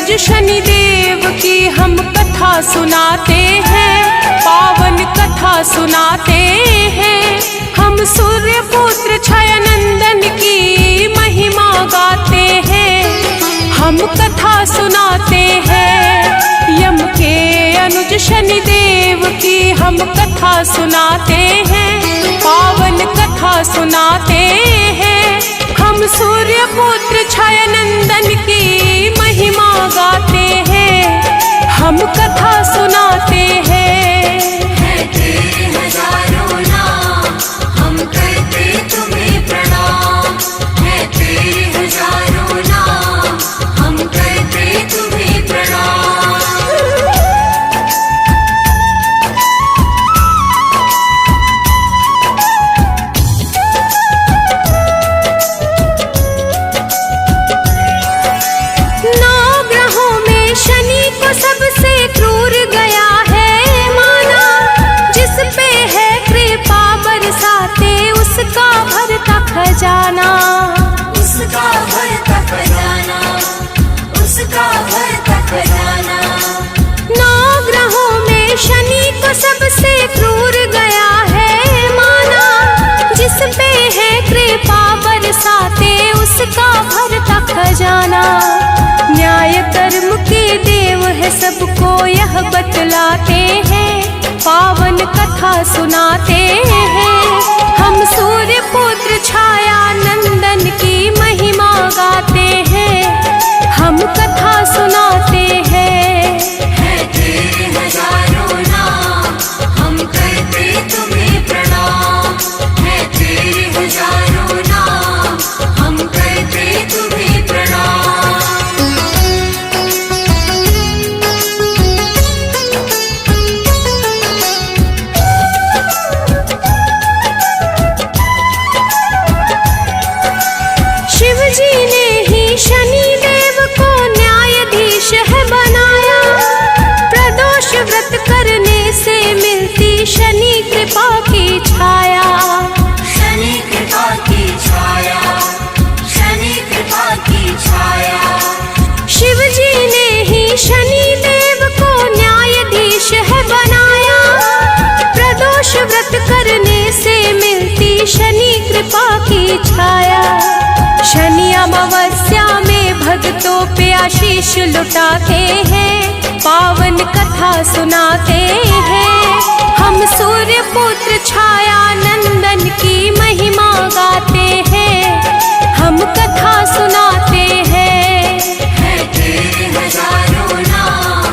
अनुज शनिदेव की हम कथा सुनाते हैं, पावन कथा सुनाते हैं। हम सूर्य पुत्र छाया नंदन की महिमा गाते हैं, हम कथा सुनाते हैं। यम के अनुज शनिदेव की हम कथा सुनाते हैं, पावन कथा सुनाते हैं। हम सूर्य पुत्र छाया नंदन की महिमा गाते हैं, हम कथा सुनाते हैं। हजारों नाम हम करते तुम्हें प्रणाम, है तेरे हजारों नाम हम करते तुम्हें प्रणाम। सबसे क्रूर गया है माना, जिस पे है कृपा बरसाते उसका भरता खजाना, उसका भरता खजाना, उसका भरता खजाना। नौ ग्रहों में शनि को सबसे क्रूर गया है माना, जिस पे है कृपा बरसाते उसका भरता खजाना। न्याय कर्म के देव है सबको यह बतलाते हैं, पावन कथा सुनाते हैं। हम सूर्य पुत्र छाया नंदन की महिमा गाते हैं, हम कथा सुनाते हैं। है तेरे हजारों नाम हम करते तुम्हें प्रणाम, है तेरे हजारों नाम हम करते तुम्हें प्रणाम। शनि कृपा की छाया, शनि कृपा की छाया, शनि कृपा की छाया। शिव जी ने ही शनि देव को न्यायाधीश है बनाया, प्रदोष व्रत करने से मिलती शनि कृपा की छाया। शनि अमावस्या में भक्तों पे आशीष लुटाते हैं, पावन कथा सुनाते हैं। हम सूर्य पुत्र छाया नंदन की महिमा गाते हैं, हम कथा सुनाते हैं। है तेरे हजारों नाम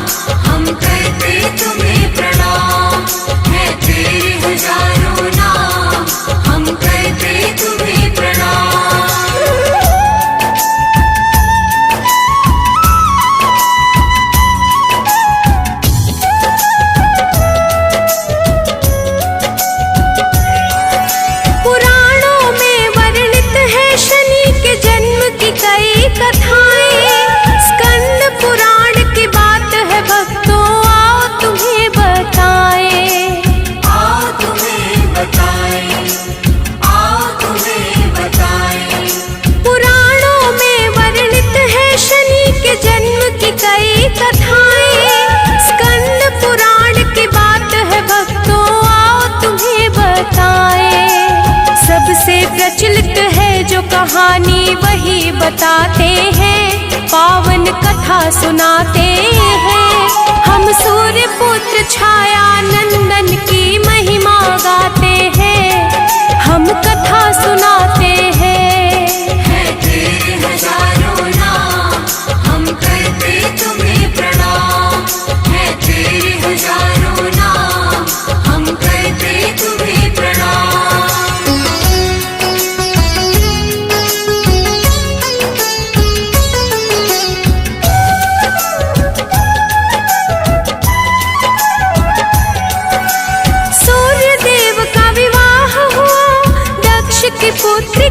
हम करते तुम्हें प्रणाम, है तेरे हजारों नाम हम करते तुम्हें प्रणाम। कई कथाएं स्कंद पुराण की बात है भक्तों, आओ तुम्हें बताएं, आओ तुम्हें बताएं, आओ तुम्हें बताएं। पुराणों में वर्णित है शनि के जन्म की कई कथाएं, स्कंद पुराण की बात है भक्तों, आओ तुम्हें बताएं। सबसे प्रचलित है जो कहानी वही बताते हैं, पावन कथा सुनाते हैं। हम सूर्य पुत्र छाया नंदन की महिमा गाते हैं, हम कथा सुनाते हैं। है तेरे हजारों नाम हम करते तुम्हें प्रणाम, है तेरे हजारों नाम हम करते तुम्हें प्रणाम। पुत्र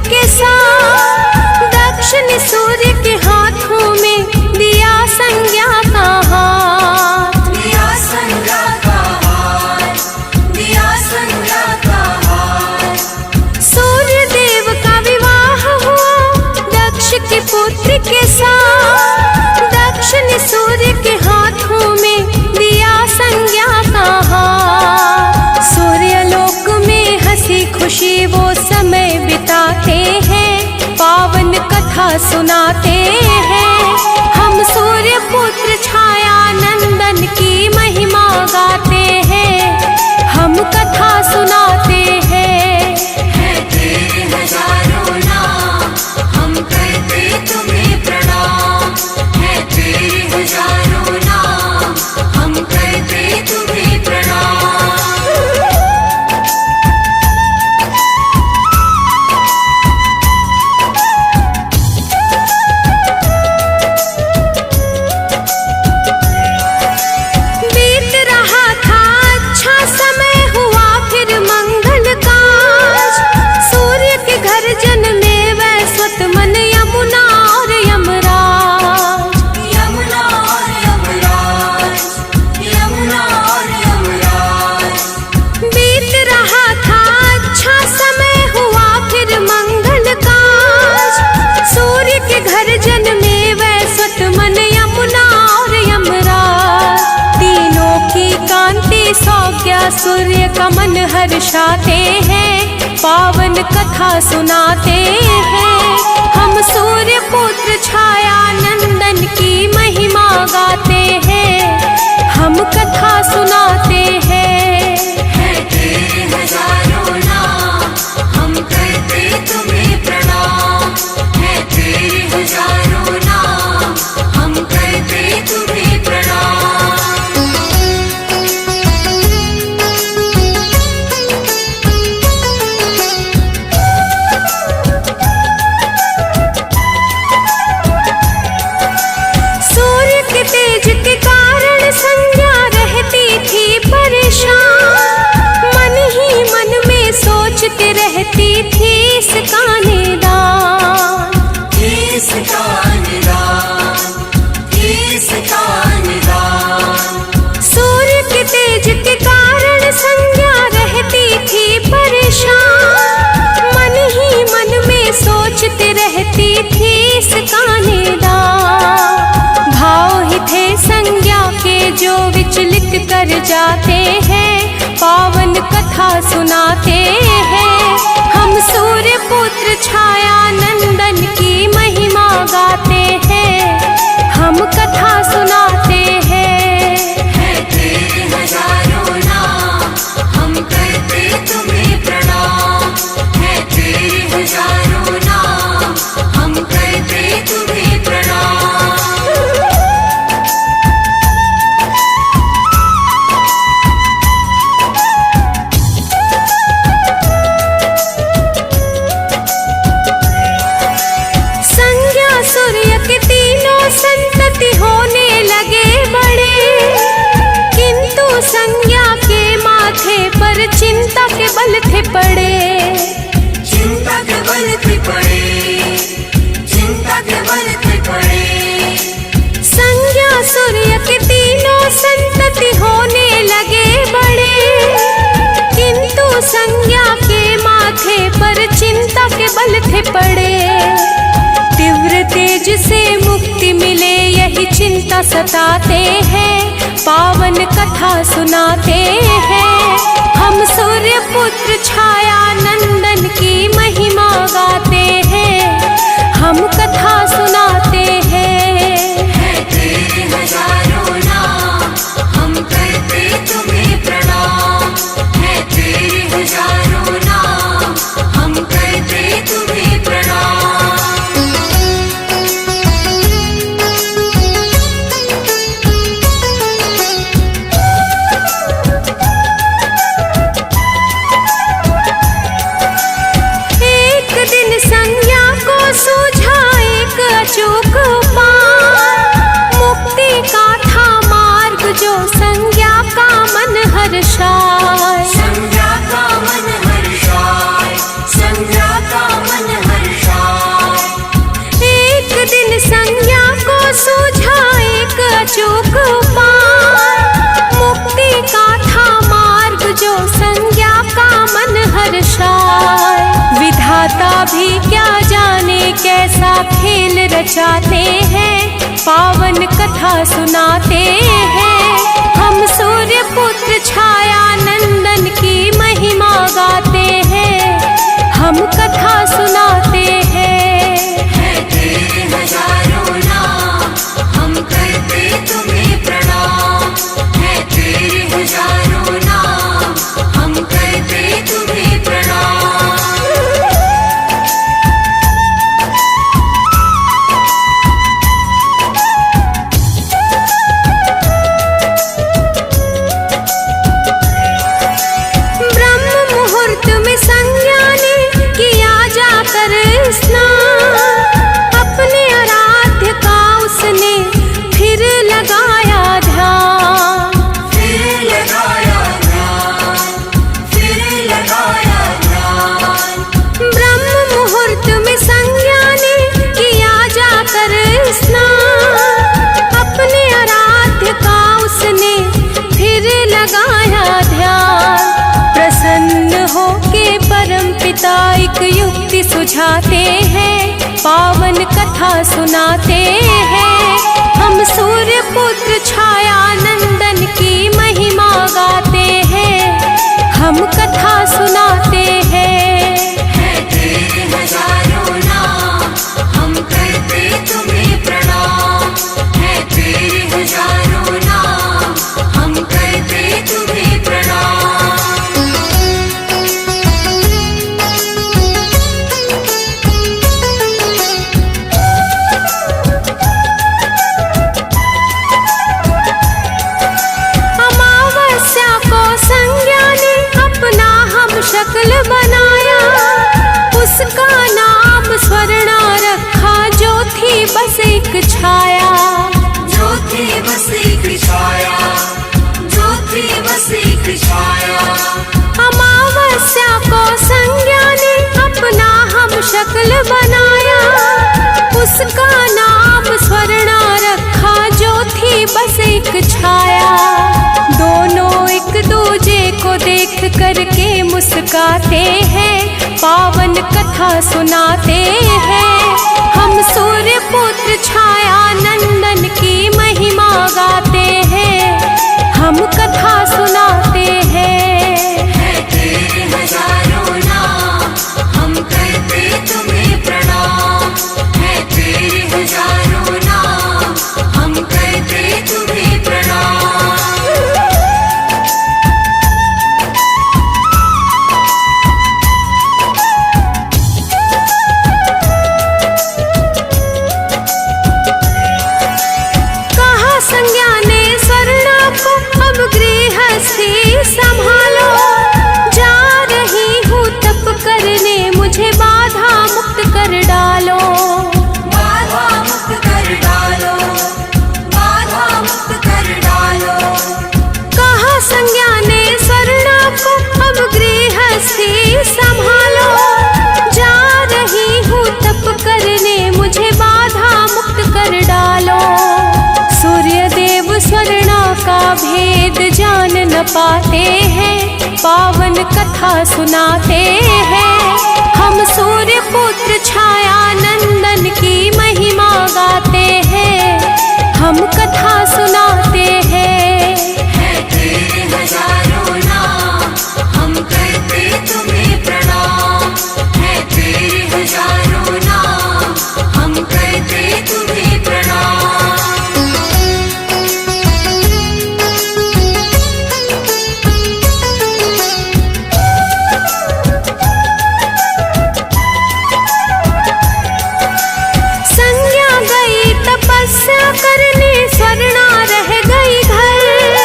क्या सूर्य का मन हर्षाते हैं, पावन कथा सुनाते हैं। हम सूर्य पुत्र छाया नंदन की महिमा गाते हैं, हम कथा सुनाते हैं। है तेरे हजारों नाम, हम करते तुम्हें प्रणाम। है तेरे हजारों नाम, हम करते तुम्हें प्रणाम। सूर्य के तेज के कारण संज्ञा रहती थी परेशान, मन ही मन में सोचती रहती थी इसका निदान। इसका निदान, इसका निदान। सूर्य के तेज के कारण संज्ञा रहती थी परेशान, मन ही मन में सोचती रहती थी इसका निदान। भाव ही थे संज्ञा के जो विचलित कर जाते हैं, पावन कथा सुनाते हैं। हम सूर्य पुत्र छाया नंदन की महिमा गाते हैं, हम कथा सुनाते हैं। है तेरे हजारों नाम, हम करते तुम्हें प्रणाम। है तेरे हजारों नाम, हम करते तुम्हें प्रणाम। संज्ञा सूर्य के तीनों संतति होने लगे बड़े, किंतु संज्ञा के माथे पर चिंता के बल थे पड़े। चिंता के बल थे पड़े, चिंता के बल थे पड़े। संज्ञा सूर्य के तीनों संतति होने लगे बड़े, किंतु संज्ञा के माथे पर चिंता के बल थे पड़े। तीव्र तेज से मुक्ति मिले यही चिंता सताते हैं, पावन कथा सुनाते हैं। हम सूर्य पुत्र छाया नंदन की महिमा गाते हैं, हम कथा सुनाते हैं। है तेरे हजारों नाम, हम करते तुम्हें प्रणाम। है तेरे हजारों नाम, हम करते तुम्हें प्रणाम। एक दिन संज्ञा को सूझा एक अचूक उपाय, मुक्ति का था मार्ग जो संज्ञा का मन हर्षाए। संज्ञा का मन हर्षाए, संज्ञा का मन हर्षाए। एक दिन संज्ञा को सूझा एक अचूक उपाय, मुक्ति का था मार्ग जो संज्ञा का मन हर्षाए। विधाता भी क्या जाने कैसा खेल रचाते हैं, पावन कथा सुनाते हैं। हम सूर्य पुत्र छाया नंदन की महिमा गाते हैं, हम कथा सुनाते हैं। है तेरे हजारों नाम, हम करते तुम्हें प्रणाम। है तेरे हजारों नाम, हम करते तुम्हें प्रणाम। ब्रह्म मुहूर्त में संज्ञा ने किया जाकर स्नान, अपने आराध्य का उसने फिर लगाया ध्यान। फिर लगाया ध्यान, फिर लगाया ध्यान। ब्रह्म मुहूर्त में संज्ञा ने किया जाकर स्नान, अपने आराध्य का उसने फिर लगाया ध्यान। प्रसन्न हो के परम पिता एक युक्ति सुझाते हैं, पावन कथा सुनाते हैं। हम सूर्य पुत्र छाया नंदन की महिमा गाते हैं, एक छाया, जो थी बस एक छाया, जो थी बस एक छाया। अमावस्या को संज्ञा ने अपना हम शक्ल बनाया, उसका नाम स्वर्णा रखा, जो थी बस एक छाया। दोनों एक दूजे को देख करके मुस्काते हैं, पावन कथा सुनाते हैं। हम सूर्य पुत्र छाया नंदन की महिमा गाते हैं, हम कथा सुनाते हैं। है तेरे हजारों नाम, हम करते तुम्हें प्रणाम। है तेरे हजारों नाम, हम करते तुम्हें प्रणाम। कहा संज्ञा ने स्वर्णा को, अब गृहस्थी संभालो। जा रही हूँ तप करने, मुझे बाधा मुक्त कर डालो। बाधा मुक्त कर डालो, बाधा मुक्त कर डालो। कहा संज्ञा ने स्वर्णा को, अब गृहस्थी संभालो। जा रही हूँ तप करने, मुझे बाधा मुक्त कर डालो। सूर्य देव स्वर्णा का भेद जान न पाते हैं, पावन कथा सुनाते हैं। हम सूर्य पुत्र छाया नंदन की महिमा गाते हैं, हम कथा सुनाते हैं। है तेरे हजारों नाम, हम करते तुम्हें प्रणाम। है तेरे हजारों नाम, हम करते तुम्हें प्रणाम। संज्ञा गई तपस्या करने, स्वर्णा रह गई घर।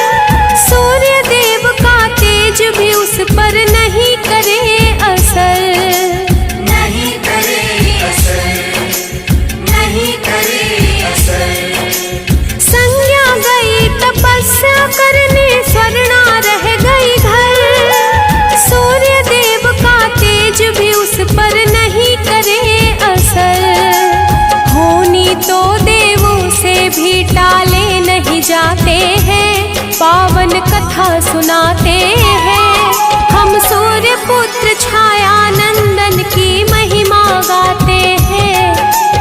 सूर्य देव का तेज भी उस पर नहीं करे असर। नहीं करे असर, नहीं करे असर। संज्ञा गई तपस्या करने, स्वर्णा रह गई घर। सूर्य देव का तेज भी उस पर नहीं करे असर। होनी तो देवों से भी टाले नहीं जाते हैं, पावन कथा सुनाते हैं। हम सूर्य पुत्र छाया नंदन की महिमा गाते हैं,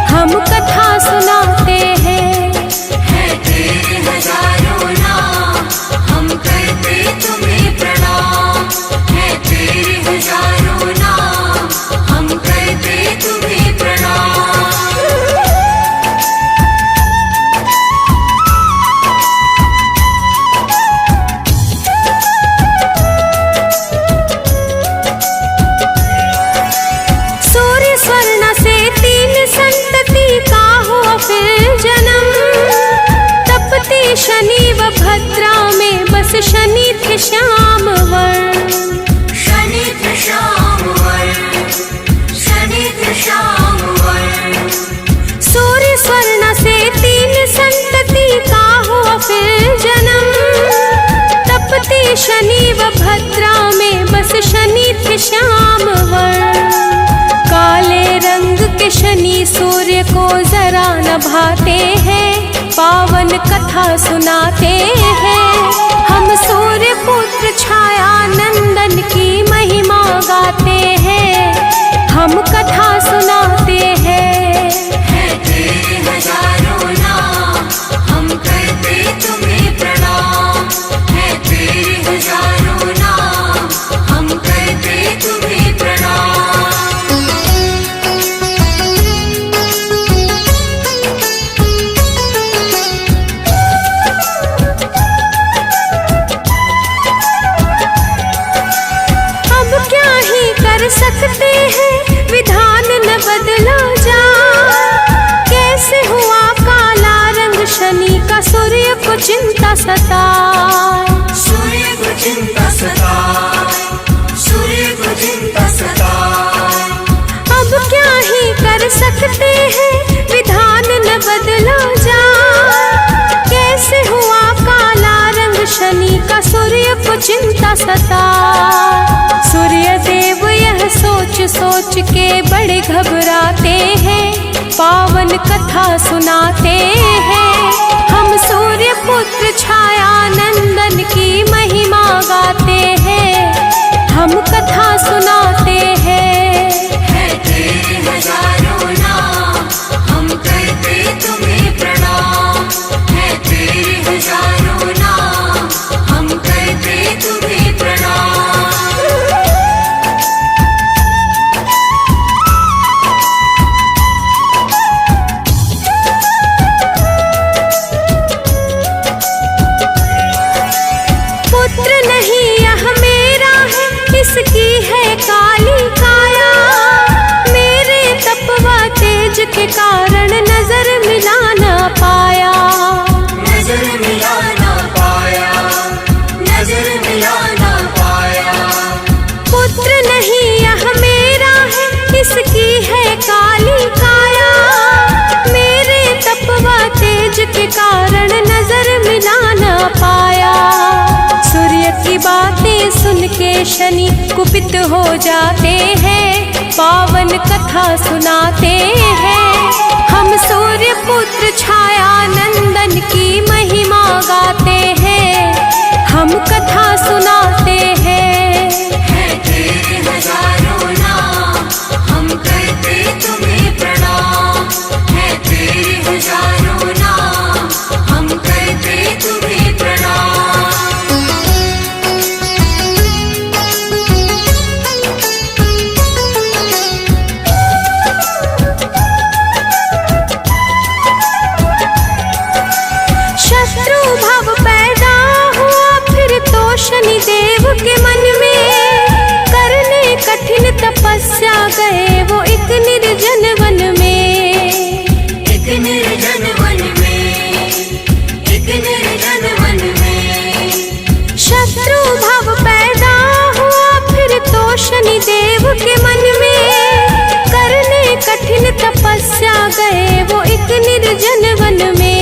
हम कथा सुनाते हैं। है तेरे हजारों नाम, हम करते तुम्हें प्रणाम। है तेरे हजारों नाम, हम करते तुम्हें प्रणाम। सूर्य स्वर्णा से 3 संतति का हुआ फिर जन्म। तपती शनि व भद्रा में बस शनि थे श्याम वर्ण। शनि थे श्याम वर्ण, शनि थे श्याम वर्ण। सूर्य स्वर्णा से 3 संतति का हुआ फिर जन्म। तपती शनि व भद्रा में बस शनि थे श्याम वर्ण। काले रंग के शनि सूर्य को जरा न भाते हैं, पावन कथा सुनाते हैं। हम सूर्य पुत्र छाया नंदन की महिमा गाते हैं, हम कथा सुनाते हैं। है तेरे हजारों नाम, हम करते तुम्हें प्रणाम। है तेरे हजारों नाम, हम करते तुम्हें प्रणाम। सकते हैं, विधान न बदला जा। कैसे हुआ काला रंग शनि का, सूर्य को चिंता सताए। सूर्य को चिंता सताए, सूर्य को चिंता सताए। अब क्या ही कर सकते हैं, विधान न बदला बदला जा, कैसे हुआ काला रंग शनि का सूर्य को चिंता सता। सूर्य देव यह सोच सोच के बड़े घबराते हैं, पावन कथा सुनाते हैं। हम सूर्य पुत्र छाया नंदन की महिमा गाते हैं, हम कथा सुनाते हैं। है तेरे हजारों नाम, हम करते तुम्हें प्रणाम। है तेरे हजारों नाम, हम करते तुम्हें प्रणाम। पुत्र नहीं यह मेरा है, इसकी है काली काया। मेरे तप व तेज के कारण नजर मिला न पाया। नजर मिला ना पाया, नजर मिला ना पाया। पुत्र नहीं यह मेरा है, इसकी है काली काया। मेरे तप व तेज के कारण नजर मिला न पाया। सूर्य की बातें सुन के शनि कुपित हो जाते हैं, पावन कथा सुनाते हैं। हम सूर्य पुत्र छाया नंदन की महिमा गाते हैं, हम कथा सुनाते हैं। है तेरे हजारों नाम, हम करते तुम्हें प्रणाम। है तेरे हजारों नाम, हम करते तुम्हें प्रणाम। शत्रु भाव पैदा हुआ फिर तो शनि देव के मन में, करने कठिन तपस्या गए वो एक निर्जन वन में। एक निर्जन वन में, एक निर्जन वन में। शत्रु भाव पैदा हुआ फिर तो शनि देव के मन में, करने कठिन तपस्या गए वो एक निर्जन वन में।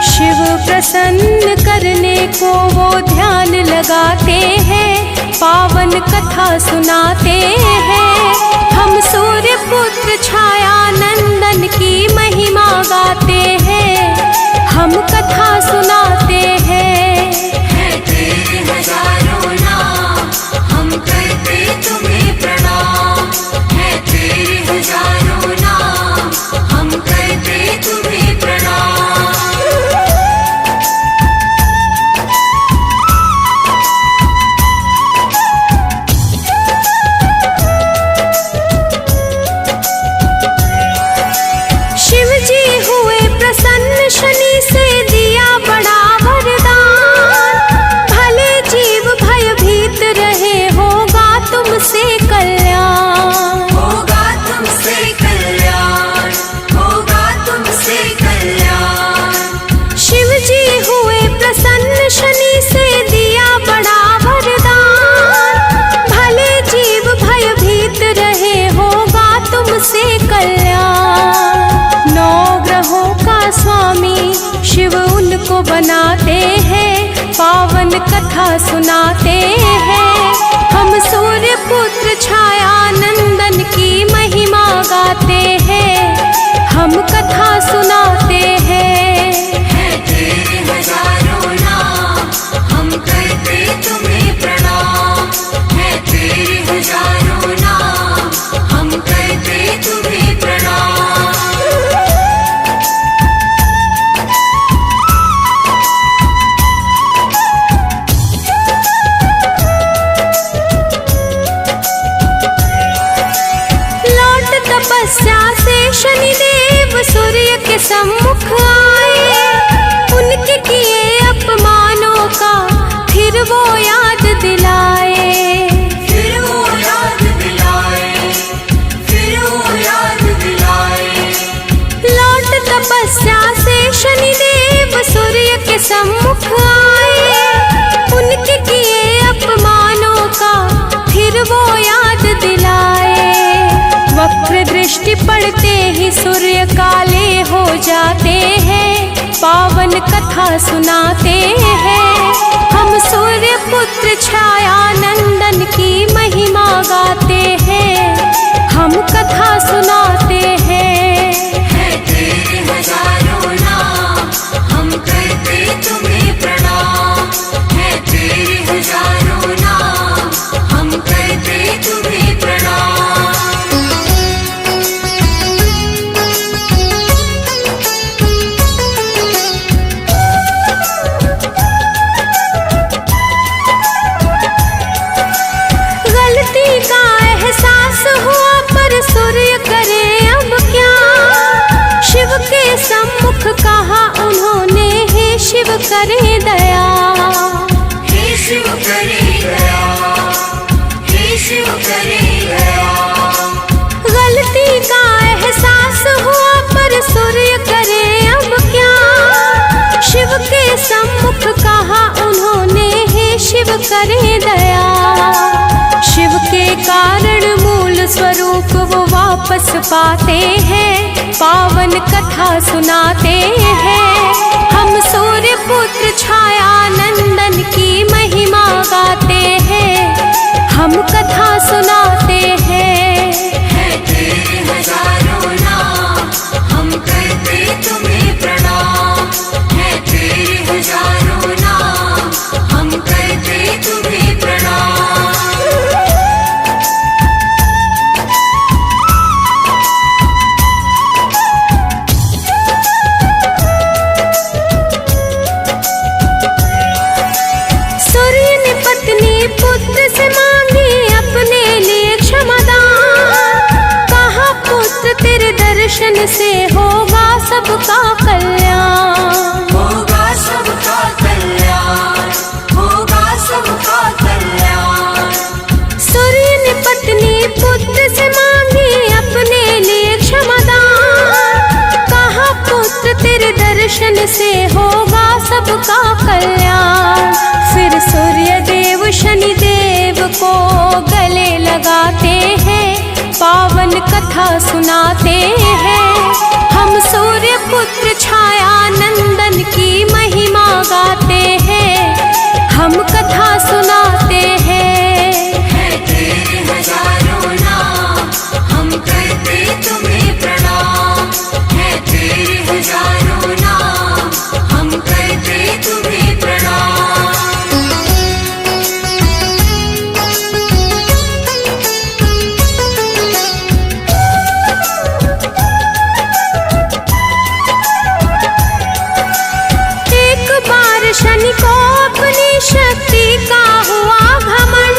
शिव प्रसन्न करने को वो ध्यान लगाते हैं, पावन कथा सुनाते हैं। हम सूर्य पुत्र छाया नंदन की महिमा गाते हैं, हम कथा सुनाते हैं। है तेरे हजारों नाम, हम करते तुम्हें प्रणाम। है तेरे हजारों नाम, हम करते तुम्हें प्रणाम। शिव जी हुए प्रसन्न शनि से दिया बड़ा वरदान। भले जीव भयभीत रहे होगा तुमसे कल्याण। होगा तुमसे कल्याण, होगा तुमसे कल्याण। शिव जी हुए प्रसन्न शनि से दिया बड़ा वरदान। भले जीव भयभीत रहे होगा तुमसे कल्याण। नौ ग्रहों का स्वामी शिव उनको बनाते हैं, पावन कथा सुनाते हैं। हम सूर्य पुत्र छाया नंदन की महिमा गाते हैं, हम कथा सुनाते हैं। है तेरे हजारों नाम, हम करते तुम्हें प्रणाम। है तेरे हजारों नाम, हम करते तुम्हें प्रणाम। लौट तपस्या से शनि देव सूर्य के सम्मुख आए। उनके किए अपमानों का फिर वो याद दिलाए। फिर वो याद दिलाए, फिर वो याद दिलाए। लौट तपस्या से शनि देव सूर्य के सम्मुख आए। उनके किए अपमानों का फिर वो याद दिलाए। वक्र दृष्टि पड़ते ही सूर्य काले हो जाते हैं, पावन कथा सुनाते हैं। हम सूर्य पुत्र छाया नंदन की महिमा गाते हैं, हम कथा सुनाते हैं। है तेरे हजारों नाम, हम करते तुम्हें प्रणाम। है तेरे हजारों नाम, हम करते तुम्हें प्रणाम। गलती का एहसास हुआ पर सूर्य करे अब क्या, शिव के सम्मुख कहा उन्होंने, हे शिव करे दया। हे शिव करे दया, हे शिव करे दया। गलती का एहसास हुआ पर सूर्य करे अब क्या, शिव के सम्मुख कहा उन्होंने, हे शिव करे दया। शिव के कारण मूल स्वरूप वो वापस पाते हैं, पावन कथा सुनाते हैं। हम सूर्य पुत्र छाया नंदन की महिमा गाते हैं, हम कथा सुनाते हैं। है तेरे हजारों नाम, हम करते तुम्हें प्रणाम। है तेरे हजारों नाम, हम करते तुम्हें प्रणाम। सूर्य ने पत्नी पुत्र से मांगी अपने लिए क्षमादान, कहा पुत्र तेरे दर्शन से होगा सबका कल्याण। होगा सबका कल्याण, होगा सबका कल्याण। सूर्य ने पत्नी पुत्र से मांगी अपने लिए क्षमादान, कहा पुत्र तेरे दर्शन से होगा सबका कल्याण। फिर सूर्य देव शनि देव को गले लगाते हैं, पावन कथा सुनाते हैं। हम सूर्य पुत्र छाया नंदन की महिमा गाते हैं, हम कथा सुनाते हैं। है तेरे हजारों नाम, हम करते तुम्हें प्रणाम। है तेरे हजारों नाम, हम करते तुम्हें प्रणाम। एक बार शनि को अपनी शक्ति का हुआ घमंड,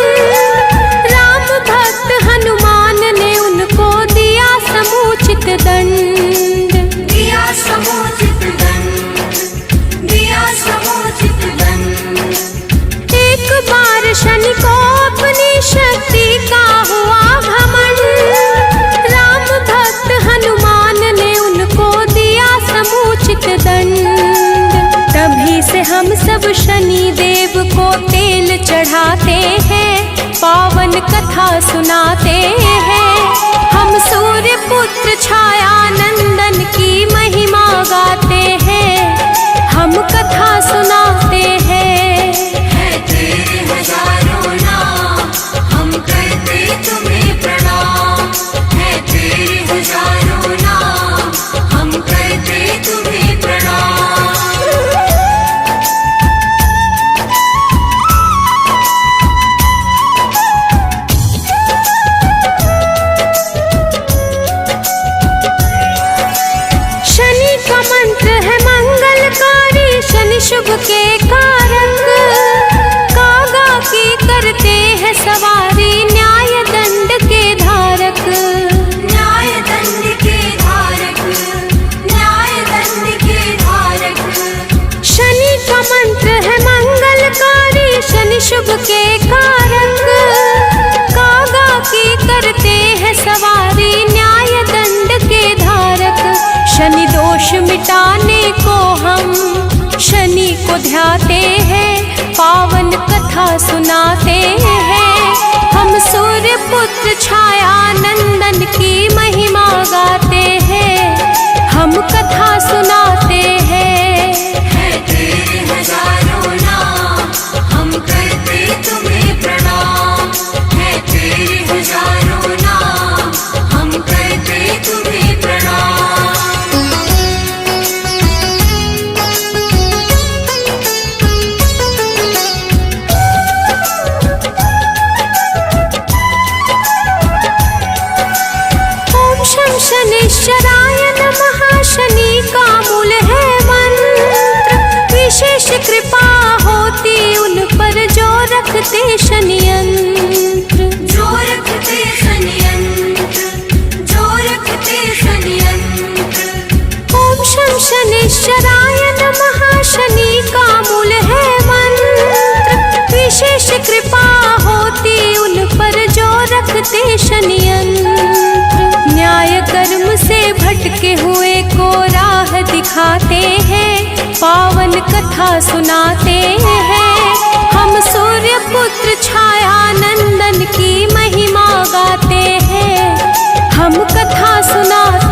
राम भक्त हनुमान ने उनको दिया समुचित दंड। दिया समुचित दंड, दिया समुचित दंड। एक बार शनि को अपनी शक्ति का हुआ घमंड, राम भक्त हनुमान ने उनको दिया समुचित दंड। तभी से हम सब शनि देव को तेल चढ़ाते हैं, पावन कथा सुनाते हैं। हम सूर्य पुत्र छाया नंदन की महिमा गाते हैं, हम कथा सुनाते हैं। है तेरे हजारों नाम, हम करते तुम्हें प्रणाम। है तेरे हजारों नाम, हम करते तुम्हें प्रणाम। शनि का मंत्र है मंगलकारी, शनि शुभ के कारक, कागा की करते हैं सवारी, न्याय दंड के धारक। न्याय दंड के धारक, न्याय दंड के धारक। शनि का मंत्र है मंगलकारी, शनि शुभ के कारक, कागा की करते हैं सवारी, न्याय दंड के धारक। शनि दोष मिटाने को हम शनि को ध्याते हैं, पावन कथा सुनाते हैं। हम सूर्य पुत्र छाया नंदन की महिमा गाते कथा सुनाते हैं। है तेरे हजारों नाम, हम करते तुम्हें प्रणाम। है तेरे हजारों नाम, हम करते तुम्हें प्रणाम। ओम शं शनैश्चराय नमः। शनि का मूल है मंत्र, विशेष कृपा होती उन पर जो रखते शनियंत्र। जो रखते शनियंत्र, जो रखते शनियंत्र। ओम शं शनैश्चराय नमः। शनि का मूल है मंत्र, विशेष कृपा होती उन पर जो रखते शनियंत्र। न्याय कर्म से भटके हुए को राह दिखाते हैं, पावन कथा सुनाते हैं। हम सूर्य पुत्र छाया नंदन की महिमा गाते हैं, हम कथा सुनाते